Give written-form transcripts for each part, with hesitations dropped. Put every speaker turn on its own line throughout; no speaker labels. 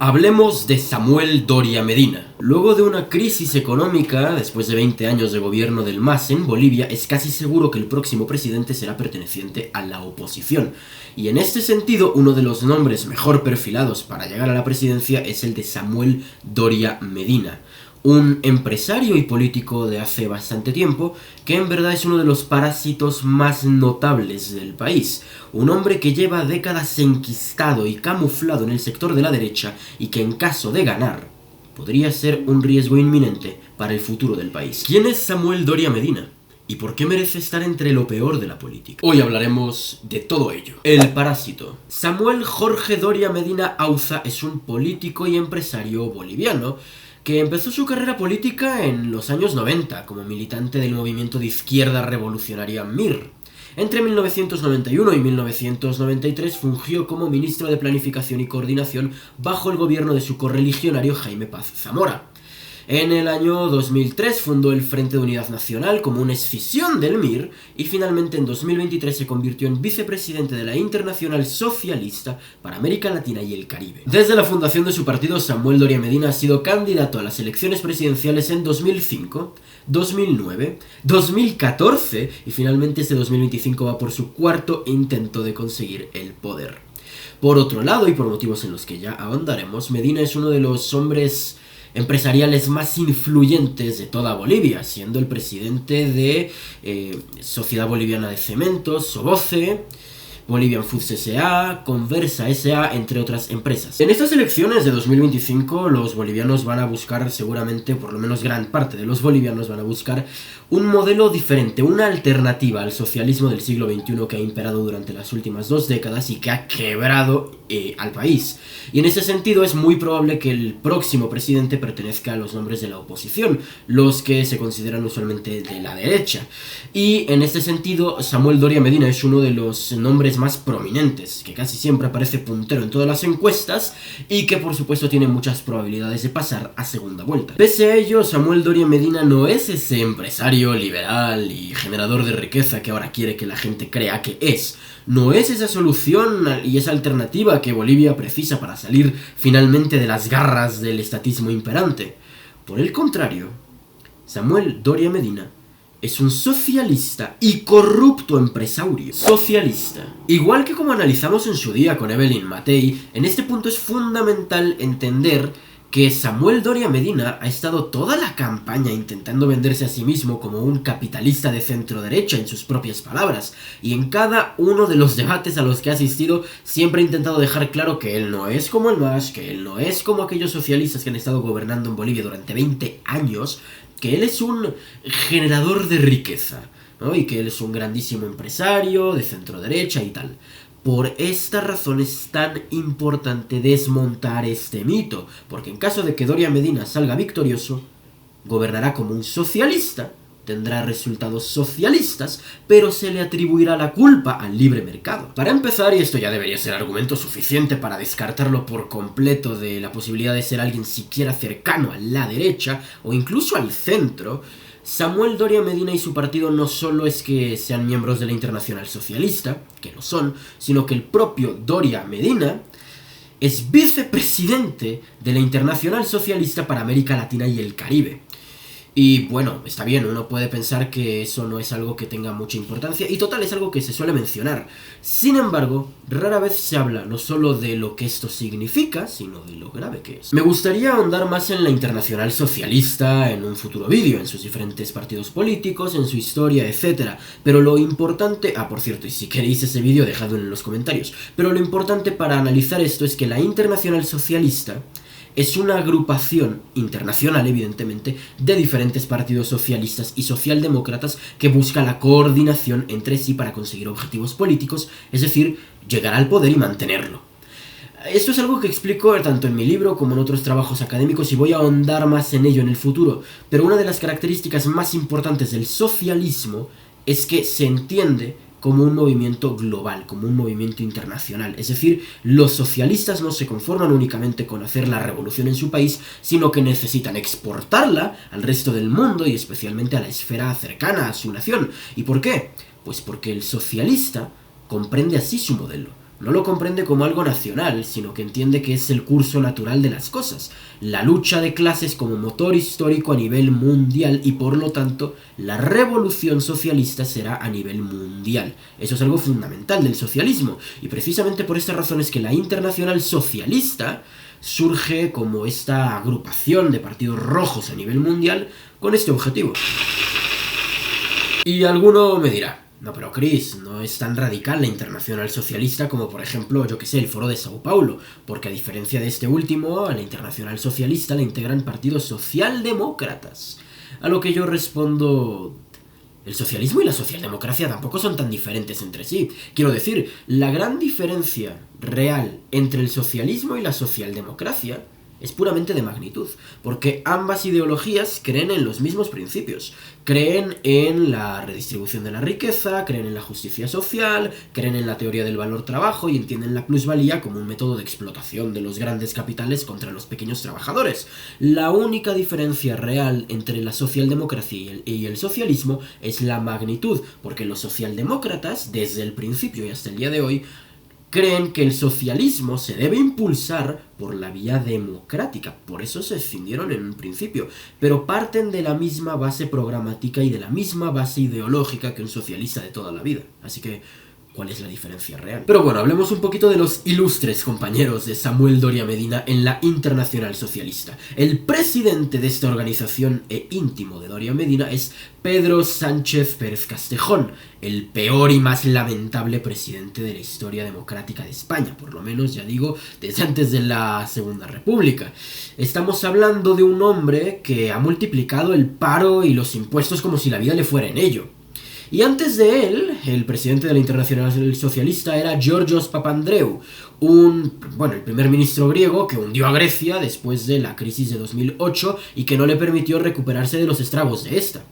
Hablemos de Samuel Doria Medina. Luego de una crisis económica, después de 20 años de gobierno del MAS en Bolivia, es casi seguro que el próximo presidente será perteneciente a la oposición. Y en este sentido, uno de los nombres mejor perfilados para llegar a la presidencia es el de Samuel Doria Medina, un empresario y político de hace bastante tiempo, que en verdad es uno de los parásitos más notables del país. Un hombre que lleva décadas enquistado y camuflado en el sector de la derecha y que en caso de ganar, podría ser un riesgo inminente para el futuro del país. ¿Quién es Samuel Doria Medina? ¿Y por qué merece estar entre lo peor de la política? Hoy hablaremos de todo ello. El parásito. Samuel Jorge Doria Medina Auza es un político y empresario boliviano que empezó su carrera política en los años 90 como militante del movimiento de izquierda revolucionaria MIR. Entre 1991 y 1993 fungió como ministro de Planificación y Coordinación bajo el gobierno de su correligionario Jaime Paz Zamora. En el año 2003 fundó el Frente de Unidad Nacional como una escisión del MIR y finalmente en 2023 se convirtió en vicepresidente de la Internacional Socialista para América Latina y el Caribe. Desde la fundación de su partido, Samuel Doria Medina ha sido candidato a las elecciones presidenciales en 2005, 2009, 2014 y finalmente este 2025 va por su cuarto intento de conseguir el poder. Por otro lado, y por motivos en los que ya ahondaremos, Medina es uno de los hombres empresariales más influyentes de toda Bolivia, siendo el presidente de Sociedad Boliviana de Cementos, SOBOCE, Bolivian Foods S.A., Conversa S.A., entre otras empresas. En estas elecciones de 2025 los bolivianos van a buscar, seguramente, por lo menos gran parte de los bolivianos van a buscar un modelo diferente, una alternativa al socialismo del siglo XXI que ha imperado durante las últimas 2 décadas y que ha quebrado al país. Y en ese sentido es muy probable que el próximo presidente pertenezca a los nombres de la oposición, los que se consideran usualmente de la derecha. Y en este sentido, Samuel Doria Medina es uno de los nombres más prominentes, que casi siempre aparece puntero en todas las encuestas y que por supuesto tiene muchas probabilidades de pasar a segunda vuelta. Pese a ello, Samuel Doria Medina no es ese empresario liberal y generador de riqueza que ahora quiere que la gente crea que es. No es esa solución y esa alternativa que Bolivia precisa para salir finalmente de las garras del estatismo imperante. Por el contrario, Samuel Doria Medina es un socialista y corrupto empresario. Socialista. Igual que como analizamos en su día con Evelyn Matei, en este punto es fundamental entender que Samuel Doria Medina ha estado toda la campaña intentando venderse a sí mismo como un capitalista de centro derecha en sus propias palabras, y en cada uno de los debates a los que ha asistido siempre ha intentado dejar claro que él no es como el MAS, que él no es como aquellos socialistas que han estado gobernando en Bolivia durante 20 años, que él es un generador de riqueza, ¿no? Y que él es un grandísimo empresario de centro derecha y tal. Por esta razón es tan importante desmontar este mito, porque en caso de que Doria Medina salga victorioso, gobernará como un socialista, tendrá resultados socialistas, pero se le atribuirá la culpa al libre mercado. Para empezar, y esto ya debería ser argumento suficiente para descartarlo por completo de la posibilidad de ser alguien siquiera cercano a la derecha o incluso al centro, Samuel Doria Medina y su partido no solo es que sean miembros de la Internacional Socialista, que lo son, sino que el propio Doria Medina es vicepresidente de la Internacional Socialista para América Latina y el Caribe. Y bueno, está bien, uno puede pensar que eso no es algo que tenga mucha importancia, y total es algo que se suele mencionar. Sin embargo, rara vez se habla no solo de lo que esto significa, sino de lo grave que es. Me gustaría ahondar más en la Internacional Socialista en un futuro vídeo, en sus diferentes partidos políticos, en su historia, etc. Pero lo importante... por cierto, y si queréis ese vídeo, dejadlo en los comentarios. Pero lo importante para analizar esto es que la Internacional Socialista es una agrupación internacional, evidentemente, de diferentes partidos socialistas y socialdemócratas que busca la coordinación entre sí para conseguir objetivos políticos, es decir, llegar al poder y mantenerlo. Esto es algo que explico tanto en mi libro como en otros trabajos académicos y voy a ahondar más en ello en el futuro, pero una de las características más importantes del socialismo es que se entiende como un movimiento global, como un movimiento internacional. Es decir, los socialistas no se conforman únicamente con hacer la revolución en su país, sino que necesitan exportarla al resto del mundo y especialmente a la esfera cercana a su nación. ¿Y por qué? Pues porque el socialista comprende así su modelo. no lo comprende como algo nacional, sino que entiende que es el curso natural de las cosas, la lucha de clases como motor histórico a nivel mundial y por lo tanto la revolución socialista será a nivel mundial. Eso es algo fundamental del socialismo y precisamente por esta razón es que la Internacional Socialista surge como esta agrupación de partidos rojos a nivel mundial con este objetivo. Y alguno me dirá: no, pero Chris, no es tan radical la Internacional Socialista como por ejemplo, yo que sé, el Foro de Sao Paulo, porque a diferencia de este último, a la Internacional Socialista la integran partidos socialdemócratas. A lo que yo respondo: el socialismo y la socialdemocracia tampoco son tan diferentes entre sí. Quiero decir, la gran diferencia real entre el socialismo y la socialdemocracia es puramente de magnitud, porque ambas ideologías creen en los mismos principios. Creen en la redistribución de la riqueza, creen en la justicia social, creen en la teoría del valor trabajo y entienden la plusvalía como un método de explotación de los grandes capitales contra los pequeños trabajadores. La única diferencia real entre la socialdemocracia y el socialismo es la magnitud, porque los socialdemócratas, desde el principio y hasta el día de hoy, creen que el socialismo se debe impulsar por la vía democrática, por eso se escindieron en un principio, pero parten de la misma base programática y de la misma base ideológica que un socialista de toda la vida. Así que, ¿cuál es la diferencia real? Pero bueno, hablemos un poquito de los ilustres compañeros de Samuel Doria Medina en la Internacional Socialista. El presidente de esta organización e íntimo de Doria Medina es Pedro Sánchez Pérez Castejón, el peor y más lamentable presidente de la historia democrática de España, por lo menos, ya digo, desde antes de la Segunda República. Estamos hablando de un hombre que ha multiplicado el paro y los impuestos como si la vida le fuera en ello. Y antes de él, el presidente de la Internacional Socialista era Georgios Papandreou, el primer ministro griego que hundió a Grecia después de la crisis de 2008 y que no le permitió recuperarse de los estragos de esta.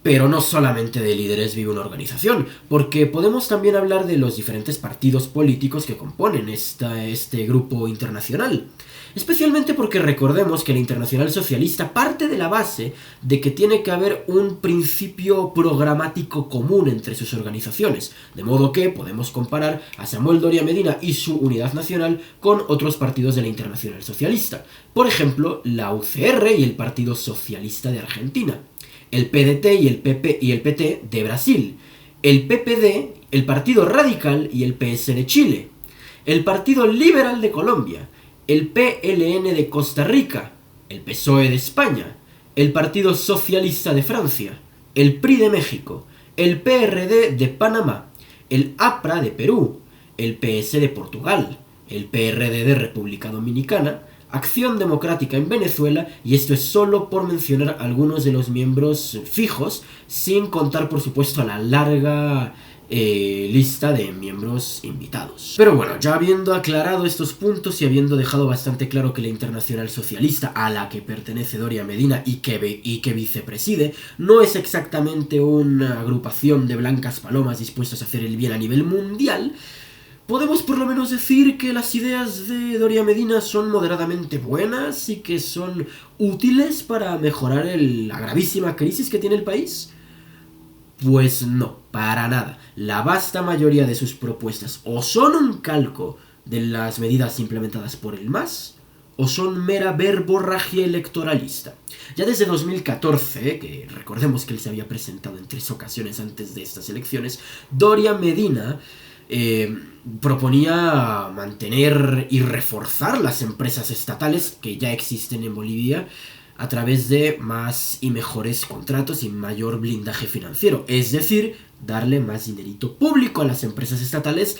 Pero no solamente de líderes vive una organización, porque podemos también hablar de los diferentes partidos políticos que componen este grupo internacional. Especialmente porque recordemos que la Internacional Socialista parte de la base de que tiene que haber un principio programático común entre sus organizaciones, de modo que podemos comparar a Samuel Doria Medina y su Unidad Nacional con otros partidos de la Internacional Socialista. Por ejemplo, la UCR y el Partido Socialista de Argentina, el PDT y el PT de Brasil, el PPD, el Partido Radical y el PS de Chile, el Partido Liberal de Colombia, el PLN de Costa Rica, el PSOE de España, el Partido Socialista de Francia, el PRI de México, el PRD de Panamá, el APRA de Perú, el PS de Portugal, el PRD de República Dominicana, Acción Democrática en Venezuela, y esto es solo por mencionar algunos de los miembros fijos, sin contar por supuesto a la larga lista de miembros invitados. Pero bueno, ya habiendo aclarado estos puntos y habiendo dejado bastante claro que la Internacional Socialista, a la que pertenece Doria Medina y que vicepreside, no es exactamente una agrupación de blancas palomas dispuestas a hacer el bien a nivel mundial, podemos por lo menos decir que las ideas de Doria Medina son moderadamente buenas y que son útiles para mejorar la gravísima crisis que tiene el país. Pues no, para nada. La vasta mayoría de sus propuestas o son un calco de las medidas implementadas por el MAS o son mera verborragia electoralista. Ya desde 2014, que recordemos que él se había presentado en 3 ocasiones antes de estas elecciones, Doria Medina proponía mantener y reforzar las empresas estatales que ya existen en Bolivia a través de más y mejores contratos y mayor blindaje financiero, es decir, darle más dinerito público a las empresas estatales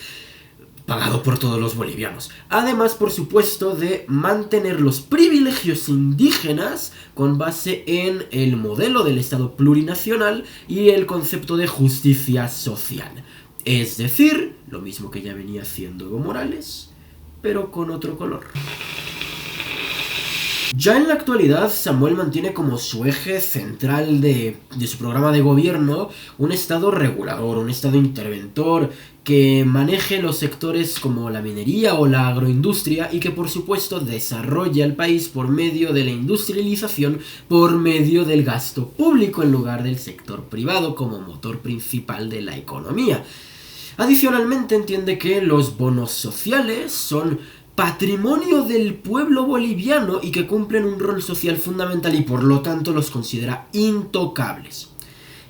pagado por todos los bolivianos. Además, por supuesto, de mantener los privilegios indígenas con base en el modelo del Estado plurinacional y el concepto de justicia social. Es decir, lo mismo que ya venía haciendo Evo Morales, pero con otro color. Ya en la actualidad, Samuel mantiene como su eje central de su programa de gobierno un Estado regulador, un Estado interventor que maneje los sectores como la minería o la agroindustria y que por supuesto desarrolle al país por medio de la industrialización, por medio del gasto público en lugar del sector privado como motor principal de la economía. Adicionalmente entiende que los bonos sociales son patrimonio del pueblo boliviano y que cumplen un rol social fundamental y por lo tanto los considera intocables.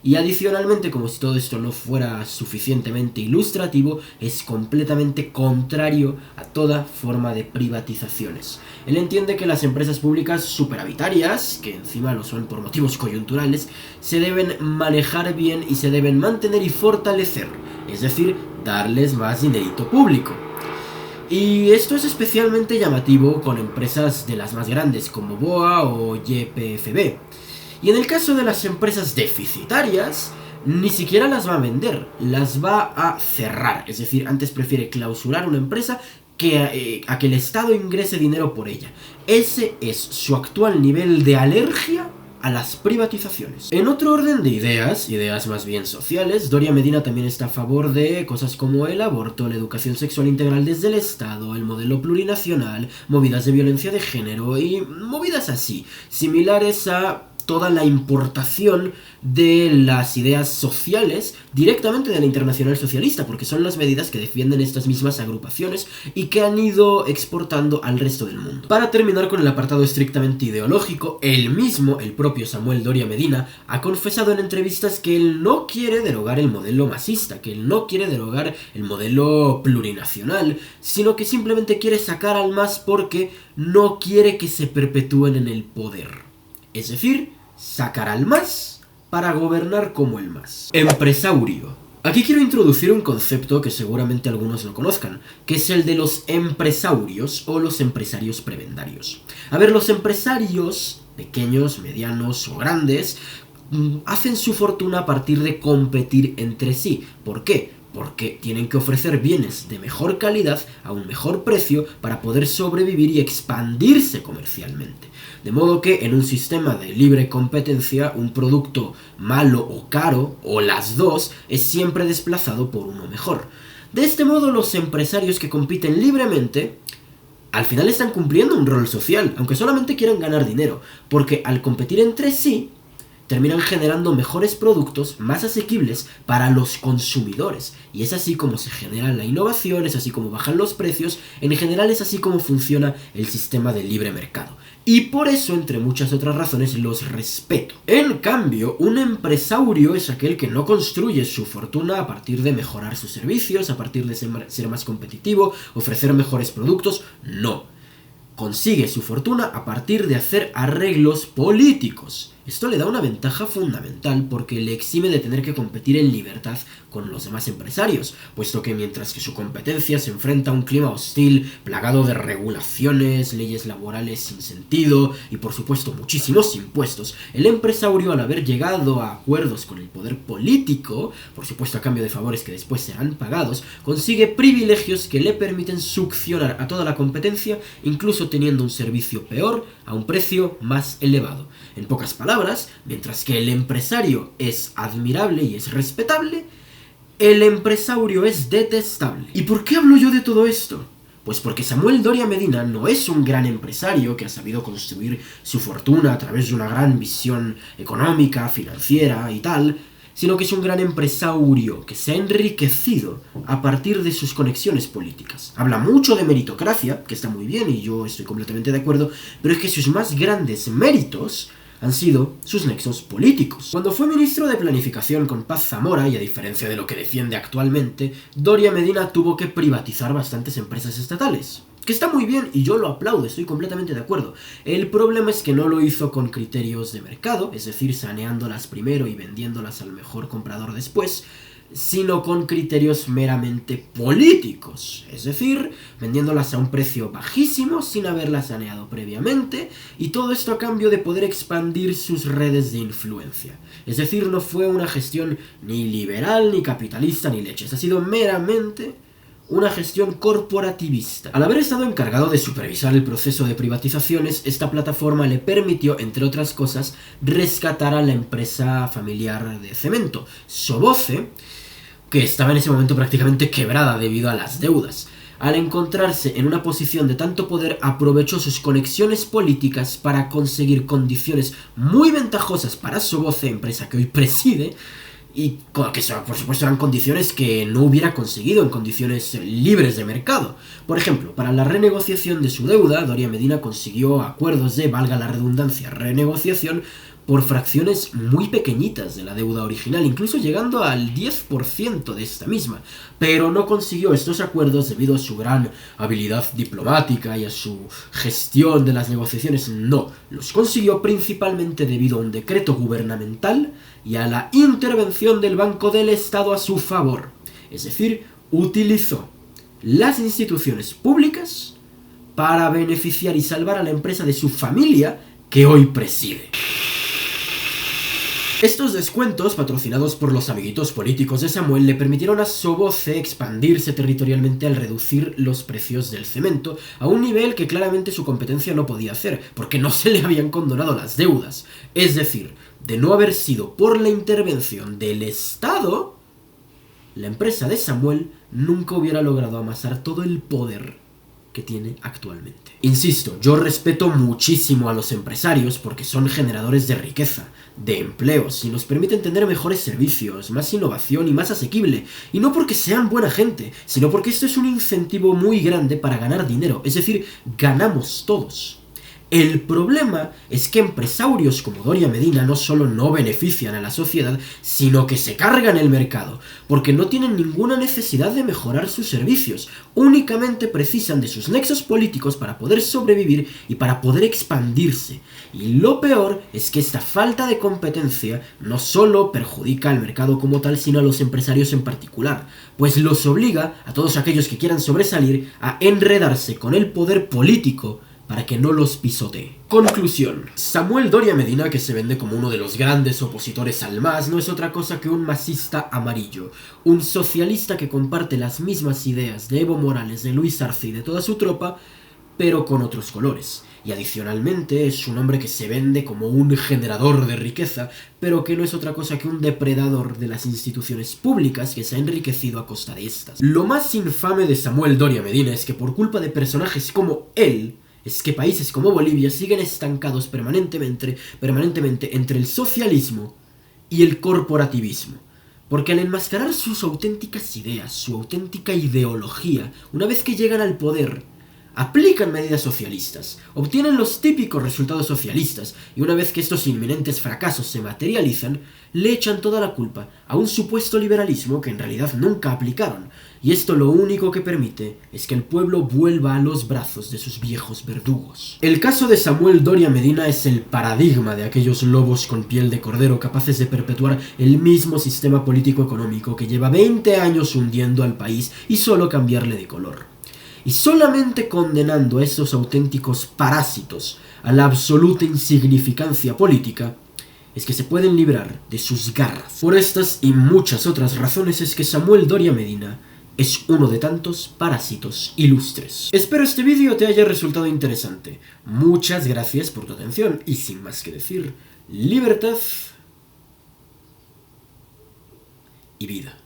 Y adicionalmente, como si todo esto no fuera suficientemente ilustrativo, es completamente contrario a toda forma de privatizaciones. Él entiende que las empresas públicas superavitarias, que encima lo son por motivos coyunturales, se deben manejar bien y se deben mantener y fortalecer, es decir, darles más dinerito público. Y esto es especialmente llamativo con empresas de las más grandes como BOA o YPFB. Y en el caso de las empresas deficitarias, ni siquiera las va a vender, las va a cerrar. Es decir, antes prefiere clausurar una empresa que a que el Estado ingrese dinero por ella. Ese es su actual nivel de alergia a las privatizaciones. En otro orden de ideas más bien sociales, Doria Medina también está a favor de cosas como el aborto, la educación sexual integral desde el Estado, el modelo plurinacional, movidas de violencia de género y movidas así, similares a toda la importación de las ideas sociales directamente de la Internacional Socialista, porque son las medidas que defienden estas mismas agrupaciones y que han ido exportando al resto del mundo. Para terminar con el apartado estrictamente ideológico, el propio Samuel Doria Medina, ha confesado en entrevistas que él no quiere derogar el modelo masista, que él no quiere derogar el modelo plurinacional, sino que simplemente quiere sacar al MAS porque no quiere que se perpetúen en el poder. Es decir, sacar al MAS para gobernar como el MAS. Empresaurio. Aquí quiero introducir un concepto que seguramente algunos lo conozcan, que es el de los empresaurios o los empresarios prebendarios. A ver, los empresarios, pequeños, medianos o grandes, hacen su fortuna a partir de competir entre sí. ¿Por qué? Porque tienen que ofrecer bienes de mejor calidad a un mejor precio para poder sobrevivir y expandirse comercialmente. De modo que en un sistema de libre competencia, un producto malo o caro, o las dos, es siempre desplazado por uno mejor. De este modo, los empresarios que compiten libremente al final están cumpliendo un rol social, aunque solamente quieran ganar dinero, porque al competir entre sí, terminan generando mejores productos más asequibles para los consumidores. Y es así como se genera la innovación, es así como bajan los precios, en general es así como funciona el sistema de libre mercado. Y por eso, entre muchas otras razones, los respeto. En cambio, un empresaurio es aquel que no construye su fortuna a partir de mejorar sus servicios, a partir de ser más competitivo, ofrecer mejores productos, no. Consigue su fortuna a partir de hacer arreglos políticos. Esto le da una ventaja fundamental porque le exime de tener que competir en libertad con los demás empresarios, puesto que mientras que su competencia se enfrenta a un clima hostil, plagado de regulaciones, leyes laborales sin sentido y por supuesto muchísimos impuestos, el empresaurio, al haber llegado a acuerdos con el poder político, por supuesto a cambio de favores que después serán pagados, consigue privilegios que le permiten succionar a toda la competencia, incluso teniendo un servicio peor a un precio más elevado. En pocas palabras, mientras que el empresario es admirable y es respetable, el empresaurio es detestable. ¿Y por qué hablo yo de todo esto? Pues porque Samuel Doria Medina no es un gran empresario que ha sabido construir su fortuna a través de una gran visión económica, financiera y tal, sino que es un gran empresaurio que se ha enriquecido a partir de sus conexiones políticas. Habla mucho de meritocracia, que está muy bien y yo estoy completamente de acuerdo, pero es que sus más grandes méritos han sido sus nexos políticos. Cuando fue ministro de Planificación con Paz Zamora, y a diferencia de lo que defiende actualmente, Doria Medina tuvo que privatizar bastantes empresas estatales. Que está muy bien y yo lo aplaudo, estoy completamente de acuerdo. El problema es que no lo hizo con criterios de mercado, es decir, saneándolas primero y vendiéndolas al mejor comprador después, sino con criterios meramente políticos, es decir, vendiéndolas a un precio bajísimo sin haberlas saneado previamente, y todo esto a cambio de poder expandir sus redes de influencia. Es decir, no fue una gestión ni liberal, ni capitalista, ni leches, ha sido meramente una gestión corporativista. Al haber estado encargado de supervisar el proceso de privatizaciones, esta plataforma le permitió, entre otras cosas, rescatar a la empresa familiar de cemento, Soboce, que estaba en ese momento prácticamente quebrada debido a las deudas. Al encontrarse en una posición de tanto poder, aprovechó sus conexiones políticas para conseguir condiciones muy ventajosas para Soboce, empresa que hoy preside, y que por supuesto eran condiciones que no hubiera conseguido en condiciones libres de mercado. Por ejemplo, para la renegociación de su deuda, Doria Medina consiguió acuerdos de, valga la redundancia, renegociación por fracciones muy pequeñitas de la deuda original, incluso llegando al 10% de esta misma, pero no consiguió estos acuerdos debido a su gran habilidad diplomática y a su gestión de las negociaciones. No, los consiguió principalmente debido a un decreto gubernamental y a la intervención del Banco del Estado a su favor. Es decir, utilizó las instituciones públicas para beneficiar y salvar a la empresa de su familia que hoy preside. Estos descuentos, patrocinados por los amiguitos políticos de Samuel, le permitieron a Soboce expandirse territorialmente al reducir los precios del cemento a un nivel que claramente su competencia no podía hacer, porque no se le habían condonado las deudas. Es decir, de no haber sido por la intervención del Estado, la empresa de Samuel nunca hubiera logrado amasar todo el poder que tiene actualmente. Insisto, yo respeto muchísimo a los empresarios porque son generadores de riqueza, de empleos y nos permiten tener mejores servicios, más innovación y más asequible. Y no porque sean buena gente, sino porque esto es un incentivo muy grande para ganar dinero, es decir, ganamos todos. El problema es que empresarios como Doria Medina no solo no benefician a la sociedad, sino que se cargan el mercado, porque no tienen ninguna necesidad de mejorar sus servicios, únicamente precisan de sus nexos políticos para poder sobrevivir y para poder expandirse. Y lo peor es que esta falta de competencia no solo perjudica al mercado como tal, sino a los empresarios en particular, pues los obliga a todos aquellos que quieran sobresalir a enredarse con el poder político para que no los pisotee. Conclusión. Samuel Doria Medina, que se vende como uno de los grandes opositores al MAS, no es otra cosa que un masista amarillo, un socialista que comparte las mismas ideas de Evo Morales, de Luis Arce y de toda su tropa, pero con otros colores. Y adicionalmente es un hombre que se vende como un generador de riqueza, pero que no es otra cosa que un depredador de las instituciones públicas que se ha enriquecido a costa de estas. Lo más infame de Samuel Doria Medina es que por culpa de personajes como él, es que países como Bolivia siguen estancados permanentemente entre el socialismo y el corporativismo. Porque al enmascarar sus auténticas ideas, su auténtica ideología, una vez que llegan al poder, aplican medidas socialistas, obtienen los típicos resultados socialistas, y una vez que estos inminentes fracasos se materializan, le echan toda la culpa a un supuesto liberalismo que en realidad nunca aplicaron, y esto lo único que permite es que el pueblo vuelva a los brazos de sus viejos verdugos. El caso de Samuel Doria Medina es el paradigma de aquellos lobos con piel de cordero capaces de perpetuar el mismo sistema político-económico que lleva 20 años hundiendo al país y solo cambiarle de color. Y solamente condenando a estos auténticos parásitos a la absoluta insignificancia política es que se pueden librar de sus garras. Por estas y muchas otras razones es que Samuel Doria Medina es uno de tantos parásitos ilustres. Espero este vídeo te haya resultado interesante. Muchas gracias por tu atención y sin más que decir, libertad y vida.